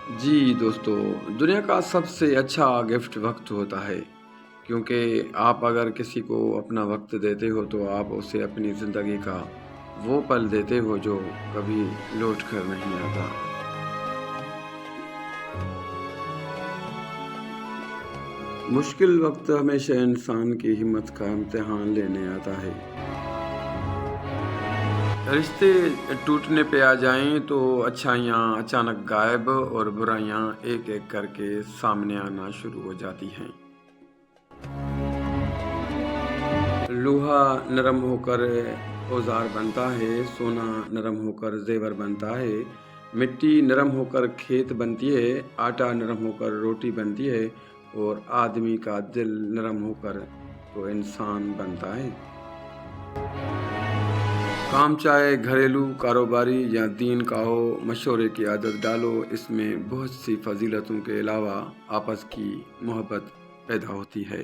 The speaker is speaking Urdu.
جی دوستو، دنیا کا سب سے اچھا گفٹ وقت ہوتا ہے، کیونکہ آپ اگر کسی کو اپنا وقت دیتے ہو تو آپ اسے اپنی زندگی کا وہ پل دیتے ہو جو کبھی لوٹ کر نہیں آتا۔ مشکل وقت ہمیشہ انسان کی ہمت کا امتحان لینے آتا ہے۔ رشتے ٹوٹنے پہ آ جائیں تو اچھائیاں اچانک غائب اور برائیاں ایک ایک کر کے سامنے آنا شروع ہو جاتی ہیں۔ لوہا نرم ہو کر اوزار بنتا ہے، سونا نرم ہو کر زیور بنتا ہے، مٹی نرم ہو کر کھیت بنتی ہے، آٹا نرم ہو کر روٹی بنتی ہے، اور آدمی کا دل نرم ہو کر تو انسان بنتا ہے۔ کام چاہے گھریلو، کاروباری یا دین کا ہو، مشورے کی عادت ڈالو، اس میں بہت سی فضیلتوں کے علاوہ آپس کی محبت پیدا ہوتی ہے۔